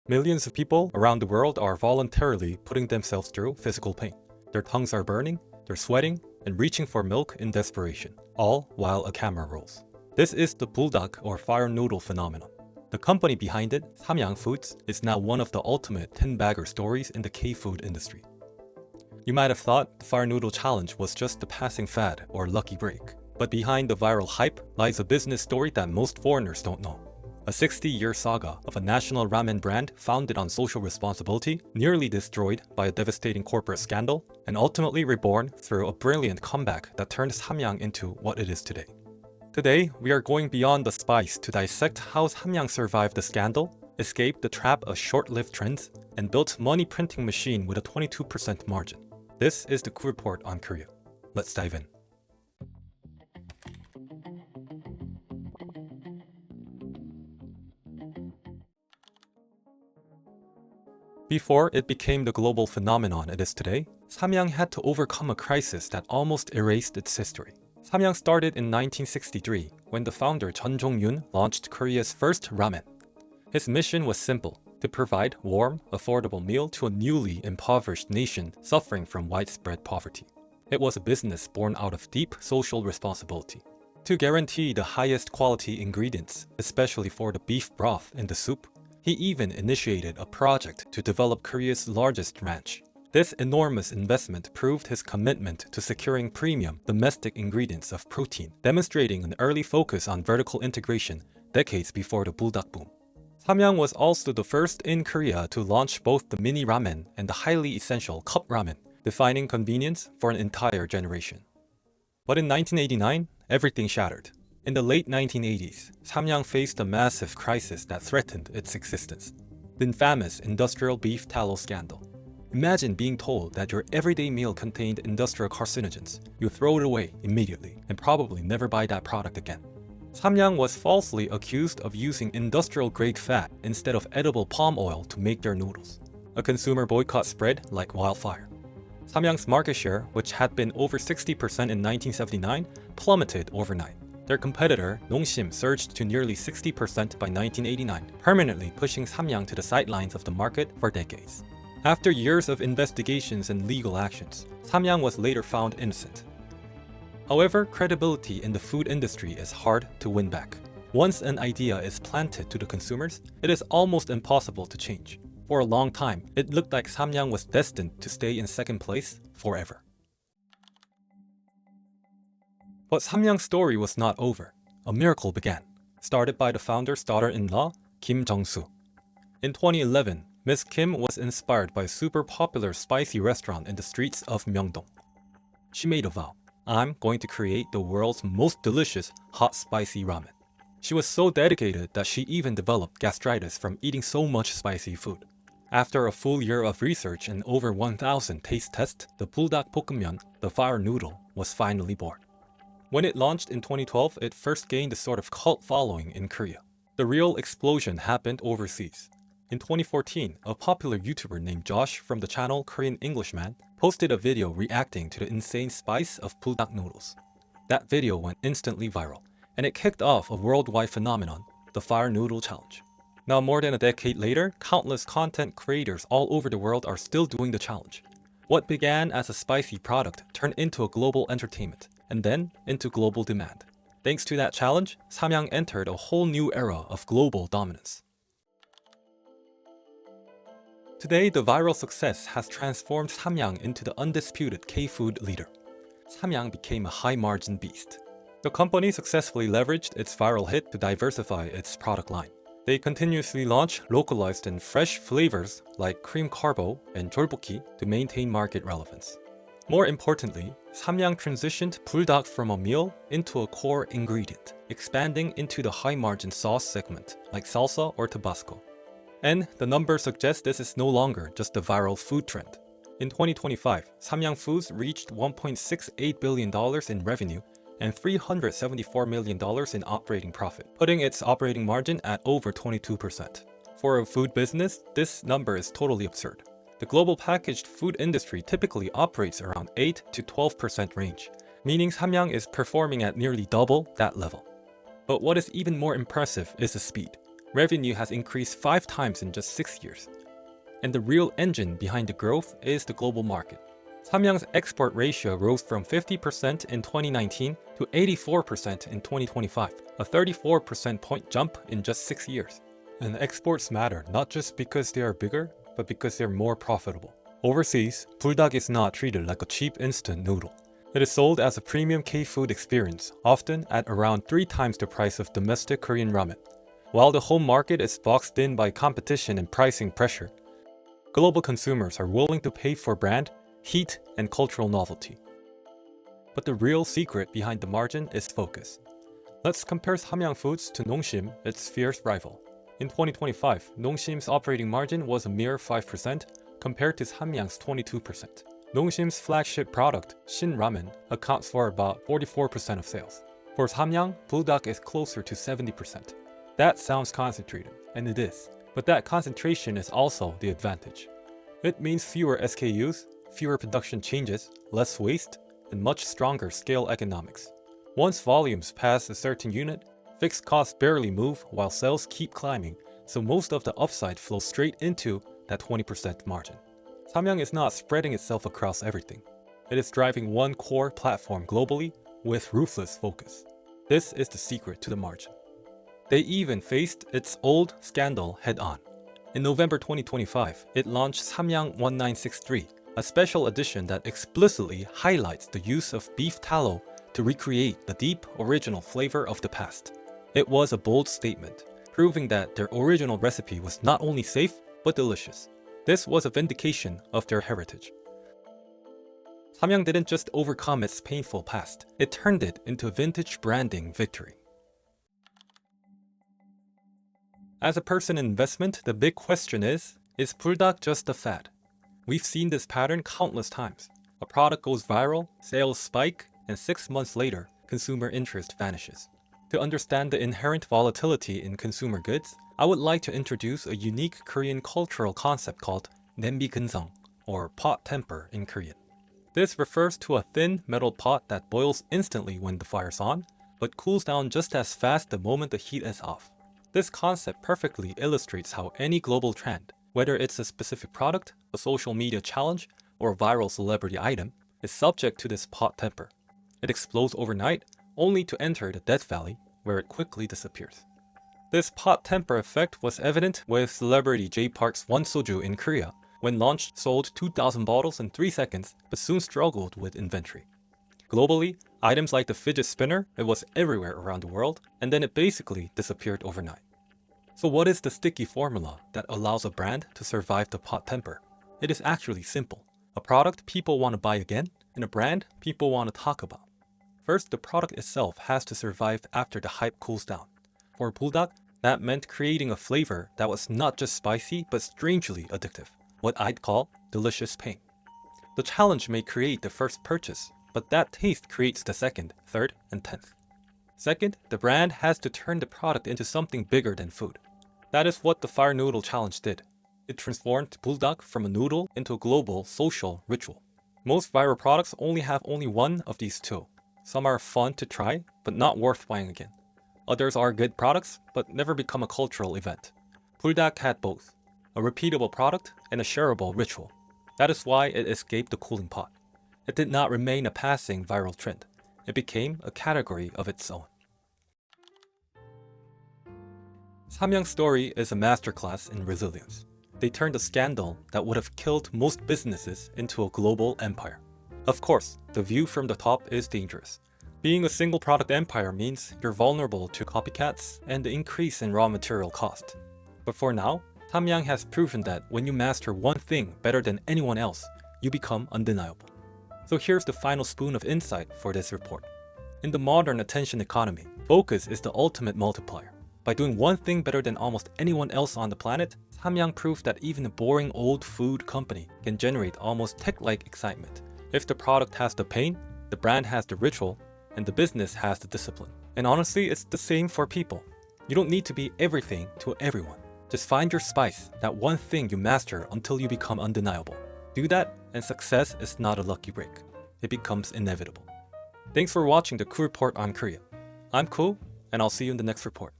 Millions of people around the world are voluntarily putting themselves through physical pain. Their tongues are burning, they're sweating, and reaching for milk in desperation, all while a camera rolls. This is the buldak or fire noodle phenomenon. The company behind it, Samyang Foods, is now one of the ultimate tin-bagger stories in the K-food industry. You might have thought the fire noodle challenge was just a passing fad or lucky break. But behind the viral hype lies a business story that most foreigners don't know. A 60-year saga of a national ramen brand founded on social responsibility, nearly destroyed by a devastating corporate scandal, and ultimately reborn through a brilliant comeback that turned Samyang into what it is today. Today, we are going beyond the spice to dissect how Samyang survived the scandal, escaped the trap of short-lived trends, and built money printing machine with a 22% margin. This is the Q Report on Korea. Let's dive in. Before it became the global phenomenon it is today, Samyang had to overcome a crisis that almost erased its history. Samyang started in 1963 when the founder Chun Jong-yoon launched Korea's first ramen. His mission was simple: to provide warm, affordable meal to a newly impoverished nation suffering from widespread poverty. It was a business born out of deep social responsibility. To guarantee the highest quality ingredients, especially for the beef broth in the soup, he even initiated a project to develop Korea's largest ranch. This enormous investment proved his commitment to securing premium domestic ingredients of protein, demonstrating an early focus on vertical integration decades before the buldak boom. Samyang was also the first in Korea to launch both the mini ramen and the highly essential cup ramen, defining convenience for an entire generation. But in 1989, everything shattered. In the late 1980s, Samyang faced a massive crisis that threatened its existence: the infamous industrial beef tallow scandal. Imagine being told that your everyday meal contained industrial carcinogens. You throw it away immediately and probably never buy that product again. Samyang was falsely accused of using industrial-grade fat instead of edible palm oil to make their noodles. A consumer boycott spread like wildfire. Samyang's market share, which had been over 60% in 1979, plummeted overnight. Their competitor, Nongshim, surged to nearly 60% by 1989, permanently pushing Samyang to the sidelines of the market for decades. After years of investigations and legal actions, Samyang was later found innocent. However, credibility in the food industry is hard to win back. Once an idea is planted to the consumers, it is almost impossible to change. For a long time, it looked like Samyang was destined to stay in second place forever. But Samyang's story was not over. A miracle began, started by the founder's daughter-in-law, Kim Jong-soo. In 2011, Ms. Kim was inspired by a super popular spicy restaurant in the streets of Myeongdong. She made a vow: I'm going to create the world's most delicious hot spicy ramen. She was so dedicated that she even developed gastritis from eating so much spicy food. After a full year of research and over 1,000 taste tests, the buldak 볶음면, the fire noodle, was finally born. When it launched in 2012, it first gained a sort of cult following in Korea. The real explosion happened overseas. In 2014, a popular YouTuber named Josh from the channel Korean Englishman posted a video reacting to the insane spice of buldak noodles. That video went instantly viral, and it kicked off a worldwide phenomenon, the Fire Noodle Challenge. Now, more than a decade later, countless content creators all over the world are still doing the challenge. What began as a spicy product turned into a global entertainment, and then into global demand. Thanks to that challenge, Samyang entered a whole new era of global dominance. Today, the viral success has transformed Samyang into the undisputed K-food leader. Samyang became a high-margin beast. The company successfully leveraged its viral hit to diversify its product line. They continuously launch localized and fresh flavors like cream carbo and jolbokki to maintain market relevance. More importantly, Samyang transitioned buldak from a meal into a core ingredient, expanding into the high-margin sauce segment like salsa or Tabasco. And the numbers suggest this is no longer just a viral food trend. In 2025, Samyang Foods reached $1.68 billion in revenue and $374 million in operating profit, putting its operating margin at over 22%. For a food business, this number is totally absurd. The global packaged food industry typically operates around 8 to 12% range, meaning Samyang is performing at nearly double that level. But what is even more impressive is the speed. Revenue has increased 5 times in just 6 years. And the real engine behind the growth is the global market. Samyang's export ratio rose from 50% in 2019 to 84% in 2025, a 34% point jump in just 6 years. And exports matter not just because they are bigger, but because they're more profitable. Overseas, buldak is not treated like a cheap instant noodle. It is sold as a premium K-food experience, often at around 3 times the price of domestic Korean ramen. While the home market is boxed in by competition and pricing pressure, global consumers are willing to pay for brand, heat, and cultural novelty. But the real secret behind the margin is focus. Let's compare Samyang Foods to Nongshim, its fierce rival. In 2025, Nongshim's operating margin was a mere 5% compared to Samyang's 22%. Nongshim's flagship product, Shin Ramen, accounts for about 44% of sales. For Samyang, buldak is closer to 70%. That sounds concentrated, and it is. But that concentration is also the advantage. It means fewer SKUs, fewer production changes, less waste, and much stronger scale economics. Once volumes pass a certain unit, fixed costs barely move while sales keep climbing, so most of the upside flows straight into that 20% margin. Samyang is not spreading itself across everything. It is driving one core platform globally with ruthless focus. This is the secret to the margin. They even faced its old scandal head-on. In November 2025, it launched Samyang 1963, a special edition that explicitly highlights the use of beef tallow to recreate the deep original flavor of the past. It was a bold statement, proving that their original recipe was not only safe, but delicious. This was a vindication of their heritage. Samyang didn't just overcome its painful past, it turned it into a vintage branding victory. As a person in investment, the big question is buldak just a fad? We've seen this pattern countless times. A product goes viral, sales spike, and 6 months later, consumer interest vanishes. To understand the inherent volatility in consumer goods, I would like to introduce a unique Korean cultural concept called 냄비 근성, or pot temper in Korean. This refers to a thin metal pot that boils instantly when the fire's on, but cools down just as fast the moment the heat is off. This concept perfectly illustrates how any global trend, whether it's a specific product, a social media challenge, or a viral celebrity item, is subject to this pot temper. It explodes overnight, only to enter the death valley, where it quickly disappears. This pot temper effect was evident with celebrity J Park's One Soju in Korea, when launched sold 2,000 bottles in 3 seconds, but soon struggled with inventory. Globally, items like the fidget spinner, it was everywhere around the world, and then it basically disappeared overnight. So what is the sticky formula that allows a brand to survive the pot temper? It is actually simple. A product people want to buy again, and a brand people want to talk about. First, the product itself has to survive after the hype cools down. For buldak, that meant creating a flavor that was not just spicy but strangely addictive, what I'd call delicious pain. The challenge may create the first purchase, but that taste creates the second, third, and 10th. Second, the brand has to turn the product into something bigger than food. That is what the Fire Noodle Challenge did. It transformed buldak from a noodle into a global social ritual. Most viral products only have one of these two. Some are fun to try, but not worth buying again. Others are good products, but never become a cultural event. Buldak had both, a repeatable product and a shareable ritual. That is why it escaped the cooling pot. It did not remain a passing viral trend. It became a category of its own. Samyang's story is a masterclass in resilience. They turned a scandal that would have killed most businesses into a global empire. Of course, the view from the top is dangerous. Being a single product empire means you're vulnerable to copycats and the increase in raw material cost. But for now, Samyang has proven that when you master one thing better than anyone else, you become undeniable. So here's the final spoon of insight for this report. In the modern attention economy, focus is the ultimate multiplier. By doing one thing better than almost anyone else on the planet, Samyang proved that even a boring old food company can generate almost tech-like excitement. If the product has the pain, the brand has the ritual, and the business has the discipline. And honestly, it's the same for people. You don't need to be everything to everyone. Just find your spice, that one thing you master until you become undeniable. Do that, and success is not a lucky break. It becomes inevitable. Thanks for watching the Koo Report on Korea. I'm Koo, and I'll see you in the next report.